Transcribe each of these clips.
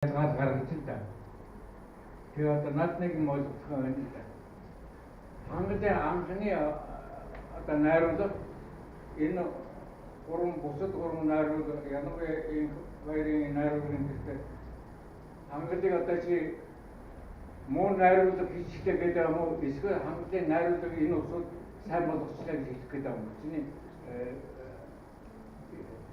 гаргаж л да. Тэгээ одоо над нэг юм ойлгох юм байна л да. Хангалттай анхны одоо найруулга энэ бусад гурван найруулга ялангуяа энэ хоёрын найруулгын гэхдээ хангалттай одоо чи муу найруулга хийчихлээ гэдэг юм уу? Эсвэл хангалттай найруулга энэ усууд сайн болгочлаа гэж хэлэх гэдэг юм уу? Чиний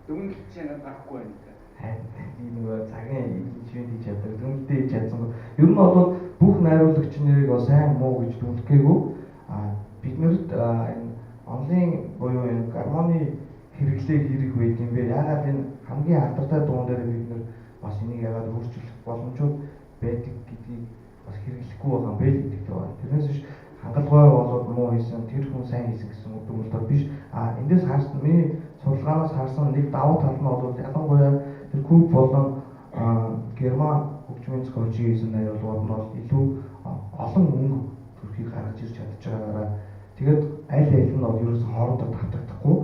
дүнлэг чинь гарахгүй байна. Энэ нөгөө цагийн ивент хийж чаддаг, дүнлэлтэй хийж чадсан. Ер нь бол бүх найруулагч нарыг сайн муу гэж дүнлэхгээгүй биднэрт энэ онлайн буюу энэ гармоны хэрэглээ хэрэг байд юм бэ? Яагаад энэ хамгийн алдартай дуун дээр бид нэр бас энийг яагаад өөрчлөх боломжууд байдаг гэдгийг бас хэрэглэхгүй байгаа юм бэ гэдэгтэй байна. Тэрнээс биш хангалуй болоод муу хийсэн, тэр хүн сайн хийсэн гэсэн үг бол биш. Эндээс харсан миний судалгаанаас харсан нэг давуу тал нь бол ялангуяа тэр Куб болон Герман хөгжмийн зохиолчийн хийсэн найруулгууд нь бол илүү олон мөнгө төрхийг гаргаж ирж чадж байгаагаараа тэгээд аль аль нь бол ерөөс хоорондоо давтагдахгүй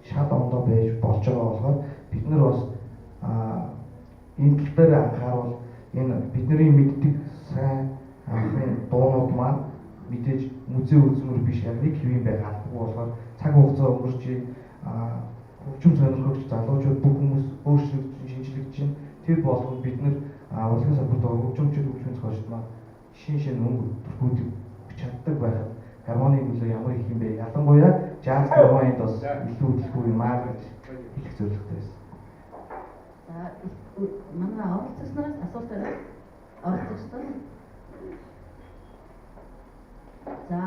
шал ондоо байж болж байгаа болохоор бид нар бас энэ тал дээр анхаарал энэ бидний мэддэг сайн анхны дуунууд маань мэдээж музей үзмэр биш яг нэг хэвэн байгаадгүй болохоор цаг хугацаа өнгөрч хөгжим сонирхогч залуучууд бүх хүмүүс өөрчлөгдөж шинжлэгдэж байна. Тэр болгоно бид нар урлагийн салбарт хөгжимчид хөгжмийн зохиолчд маань шин мөнгө төрхүүдийг өгч чаддаг байхад гармоны нөлөө ямар их юм бэ? Ялангуяа жаз гармонд бас илүү төлөв юм аа гэж хэлэх зорилготой байсан. Манай оролцогчноос асуулт байна. Оролцогчдод. За,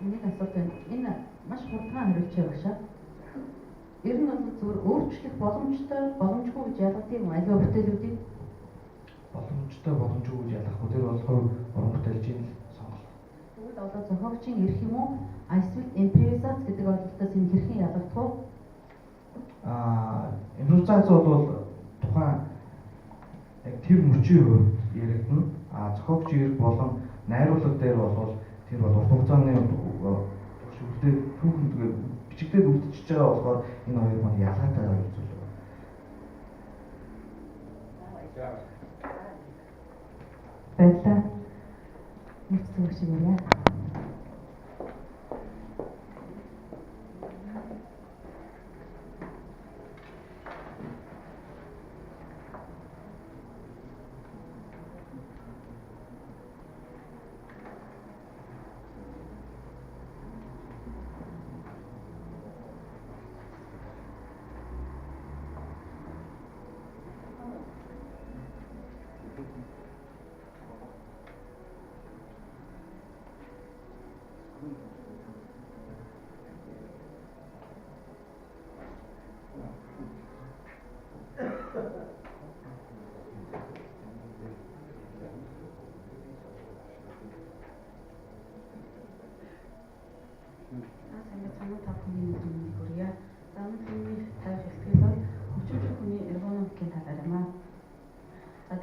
нэг асуулт байна. Энэ маш хурдан хариулж яваа. Ер нь бол зүгээр өөрчлөх боломжгүй гэж ялгадгийг аливаа бүтээлүүдийг боломжгүй гэж ялгахгүй тэр бол хувь уран бүтээлчийн сонголт. Тэгвэл одоо зохиогчийн эрх юм уу? Эсвэл импровизац гэдэг ойлголтоос энэ хэрхэн ялгагдах вэ? Импровизац бол тухайн яг тэр мөчийн хувьд яригдана. Зохиогчийн эрх болон найруулга дээр бол тэр бол урт хугацааны шүлдээ түүхэнд бичигдээд үлдчихэж байгаа болохоор энэ хоёр маань ялгаатай зүйл байна. Баярлалаа. Нэг зүйл шиг байна.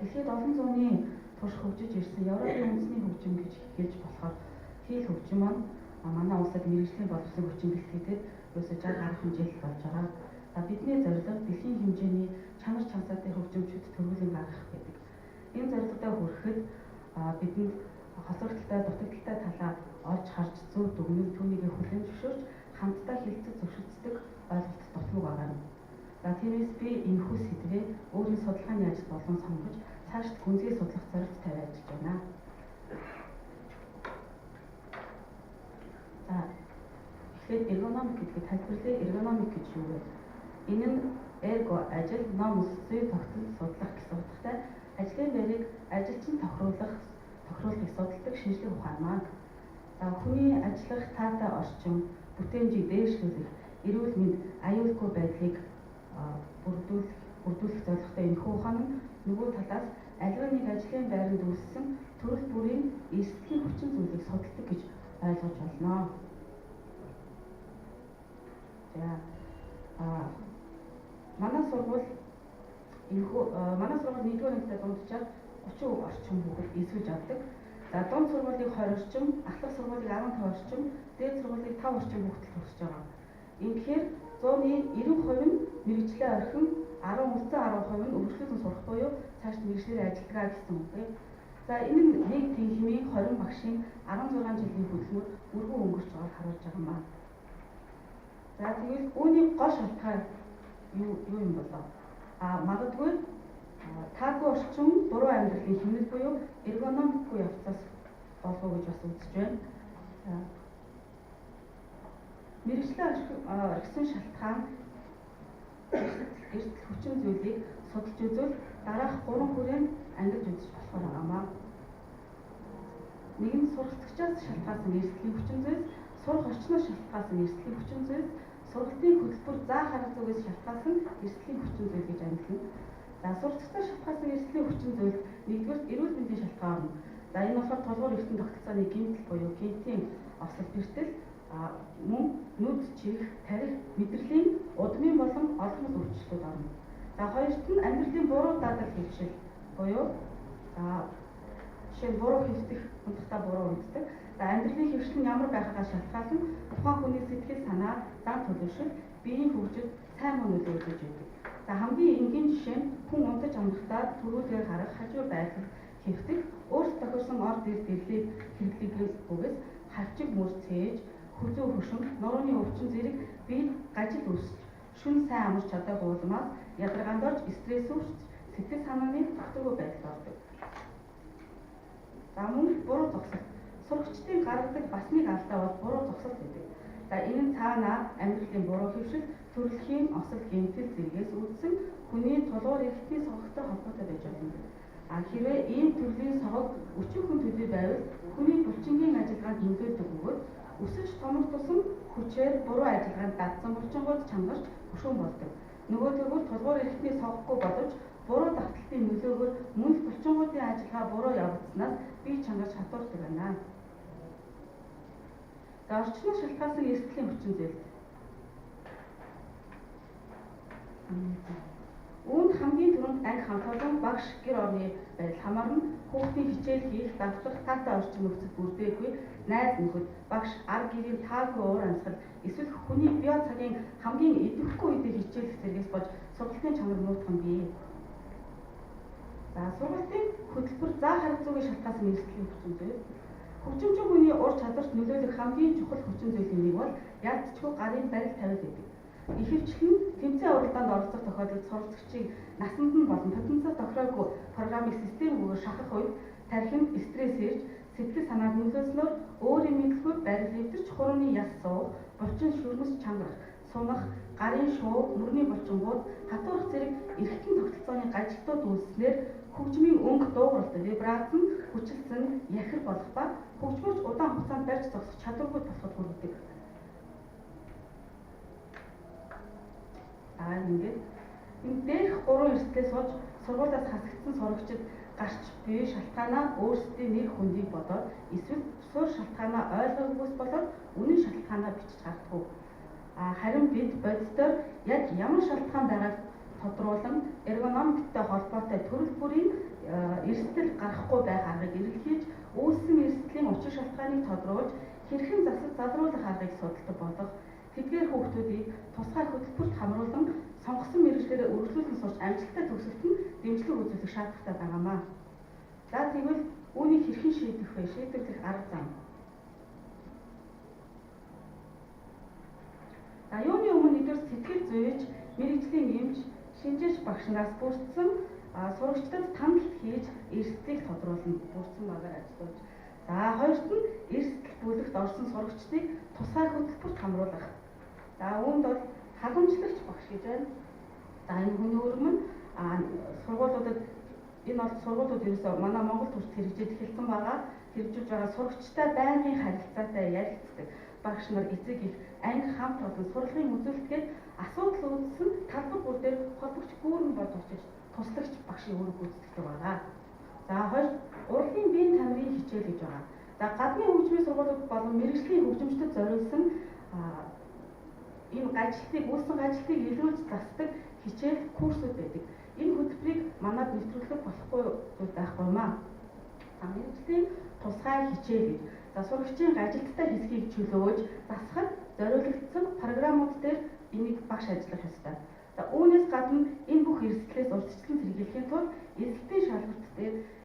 Дэлхийд олон зууны турш хөгжиж ирсэн Европын үндэсний хөгжим гэж хэлж болохоор хэл хөгжим маань манай улсад мэргэжлийн боловсон хүчин бэлтгэдэг ерөөсөө 60 гаруй жил болж байгаа. Бидний зорилго дэлхийн хэмжээний чанар чансаатай хөгжимчд төрүүлэн гаргах гэдэг. Энэ зорилгодоо хүрэхэд бидэнд хоцрогдолтой, дутагдaltaй талаа олж харж зөв дүгнэн түүнийг хүлээн зөвшөөрч хамтдаа хилцэж зөвшөөрдөг ойлголт дутмаг байгаа. Тиймээс би энэхүү сэдвээ өөрийн судалгааны ажил болон сонгож цаашд гүнзгий судлах зорилт тавиад ажиллаж байна. Тэгэхээр эргономик гэдгийг тайлбарлая. Эргономик гэж юу вэ? Энэ нь эрго ажил, номос зүй тогтол судлах гэсэн утгатай ажлын байрыг ажилчин тохируулахыг судалдаг шинжлэх ухаан маань. Хүний ажиллах таатай орчин, бүтээмжийг дээшлүүлэх, эрүүл мэнд, аюулгүй байдлыг бүрдүүлэх зорилготой энэхүү ухаан нь нөгөө талаас аливаа нэг ажлын байранд үүссэн төрөл бүрийн эрсдлийн хүчин зүйлийг судалдаг гэж ойлгож болно. Манай сургууль нэгдүгээр ангид дунджаар 30 орчим хүүхэд эсвэж авдаг. Дунд сургуулийн 20 орчим, ахлах сургуулийн 15 орчим, дээд сургуулийн 5 орчим хүүхэд төгсөж байгаа. Ингэхээр 100-ны 90% нь мэрэгчлээ орхин 10% нь үргэлжлүүлэн сурах буюу цааш мэрэгчлэрээ ажиллагаа гэсэн үг. За энэ нь нэг тэнхимийн 20 багшийн 16 жилийн хөдөлмөр өргөн өнгөрч байгааг харуулж байгаа юм байна. За тэгвэл үүний гол шалтгаан юу юм болоо? Магадгүй таагүй орчин буруу амьдралын хэмнэл буюу эргономикгүй явцаас болов уу гэж бас үзэж байна. Мэргэжлийн орхисон шалтгаан эрсдэл хүчин зүйлийг судалж үзвэл дараах 3 хүрээнд ангилж үзэж болохоор байгаамаа. Нэг нь сургалтчаас шалтгаалсан эрсдлийн хүчин зүйлс, сурах орчноос шалтгаалсан эрсдлийн хүчин зүйлс, сургалтын хөтөлбөр заа харах зүгээс шалтгаалсан эрсдлийн хүчин зүйл гэж ангилна. За сургалтчаас шалтгаалсан эрсдлийн хүчин зүйл нэгдүгээр эрүүл мэндийн шалтгаан. За энэ болохоор толгойн эрдэнэ тогтолцооны гэмтэл буюу гинтийн осол бэртэл мөн нүд чих, тарих, мэдрэлийн удмын болон олонл өөрчлөлтүүд орно. За хоёрт нь амьдралын буруу дадал хөвшил буюу жишээ нь буруу хэвдэх, унтахтаа буруу унтдаг. За амьдралын хөвшил нь ямар байхаас шалтгаалсан тухайн хүний сэтгэл санаа, зан төлөвшил, биеийн хөгжил сайн муу нөлөө үзүүлж байдаг. За хамгийн энгийн жишээ нь хүн унтаж амрахтаа төрүүлгээр харах, хажуу байрлах, хэвдэх, өөрт тохирсон орд ирд гэрлийг хэрэглэгээс хавчиг мөр цээж, хүзүү хөшин, нурууны өвчин зэрэг биед гажил үүсч, шүн сайн амарч чадаагүй улмаас ядаргаанд орж стресс үүсч, сэтгэл санааны тогтворгүй байдал ордог. За мөн буруу зогсолт. Сурагчдын гаргадаг бас нэг алдаа бол буруу зогсолт гэдэг. За энэ нь цаанаа амьдралын буруу хөвшил, төрөлхийн осол гэмтэл зэргээс үүдсэн хүний тулгуур эрхтний согогтой холбоотой байж болно. Хэрвээ ийм төрлийн согог өчүүхэн төдий байвал хүний булчингийн ажиллагаанд нөлөөлдөг бөгөөд өсөж томор тусам хүчээр буруу ажиллагаанд дадсан булчингууд чангарч хөшөөн болдог. Нөгөө тэгвэл тулгуур эрхтний согоггүй боловч буруу давталтын нөлөөгөөр мөн булчингуудын ажиллагаа буруу явагдсанаас бие чангарч хатуурдаг байна. За орчноос шалтгаалсан эрсдлийн хүчин зүйл. Үүнд хамгийн түрүүнд анги хамгаалан багш гэр орны байдал хамаарна. Хүүхдийн хичээл хийх, давтах, таатай орчин нөхцөл бүрдээгүй, найз нөхөд, багш, ар гэрийн таагүй уур амьсгал, эсвэл хүний бие цагийн хамгийн идэвхгүй үедээ хичээлэх зэрэгс болж сургалтын чанар муутган бий. За сургалтын хөтөлбөр заа харах зүгийн шалтгаалсан эрсдлийн хүчин зүйл. Хөгжимчин хүний ур чадварт нөлөөлөх хамгийн чухал хүчин зүйлийн нэг бол ялцчгүй гарын барил тавил гэдэг. Ихэвчлэн тэмцээн уралдаанд оролцох тохиолдолд суралцагчийг насанд нь болон потенциал тохироогүй программыг системгүйгээр шахах үед тархинд стресс ирж сэтгэл санаанд нөлөөснөөр өөрийн мэдлгүй барил эвдэрч хурууны яс суух, булчин шүрмэс чангарах, сунах, гарын шуу, мөрний булчингууд хатуурах зэрэг эрхтэн тогтолцооны гажилтууд үүснээр хөгжмийн өнгө дуугаралтай вибрац нь хүчилсэн яхир болох ба хөгжмөж удаан хугацаанд барьж зогсох чадваргүй болоход хүргэдэг. Ингээд энэ дээрх 3 эрсдлээс сууж сургуулиас хасагдсан сурагчид гарч буй шалтгаанаа өөрсдийн нэр хүндийг бодоод эсвэл суурь шалтгаанаа ойлгохгүйс болоод үнэн шалтгаанаа бичиж гаргадаг. Харин бид бодитоор яг ямар шалтгаан байгааг тодруулан эргономиктэй холбоотой төрөл бүрийн эрсдэл гарахгүй байх аргыг эргэлхийлж үүссэн эрсдлийн учир шалтгааныг тодруулж хэрхэн засаж залруулах аргыг судалдаг болох. Тэдгээр хүүхдүүдийг тусгай хөтөлбөрт хамруулан сонгосон мэргэжлээрээ үргэлжлүүлэн сурч амжилттай төгсөлт нь дэмжлэг үзүүлэх шаардлагатай байгаамаа. За тэгвэл үүнийг хэрхэн шийдэх вэ? Шийдвэрлэх арга зам. Юуны өмнө нэгдүгээр сэтгэл зүйч, мэргэжлийн эмч, шинжээч багш нараас бүрдсэн сурагчдад таналт хийж эрсдлийг тодруулан бүрдсэн багаар ажиллаж. За хоёрт нь эрсдэл бүлэгт орсон сурагчдыг тусгай хөтөлбөрт хамруулах. За үүнд бол халамжлагч багш гэж байна. За энэ хүний өргөм нь сургуулиудад энэ бол сургуулиуд ерөөсөө манай Монгол төрч хэрэгжиж эхэлсэн байгаа. Хэрэгжүүлж байгаа сурагчтай байнгын харилцаатай ярилцдаг. Багш нар эцэг их анги хамт олон сурлагын үзүүлэлтгээд асуудал үүссэн талбар бүр дээр холбогч гүүрэн болж очиж туслагч багшийн үүрэг гүйцэтгэдэг байгаа. За хоёр урлагийн биеийн тамирын хичээл гэж байгаа. За гадны хөгжмийн сургуулиуд болон мэргэжлийн хөгжимчдөд зориулсан энэ ажилтныг үүссэн ажилтныг илрүүлж засдаг хичээл курсууд байдаг. Энэ хөтөлбөрийг манад нэвтрүүлэх болохгүй байхгүй маа. Мэргэжлийн тусгай хичээл гэж. За сурагчийн ажилттай хэсгийг чөлөөлж засахад зориулагдсан програмууд дээр энийг багш ажиллах ёстой. За үүнээс гадна энэ бүх эрсдлээс урьдчилан сэргийлэхийн тулд эзэлтийн шалгалт дээр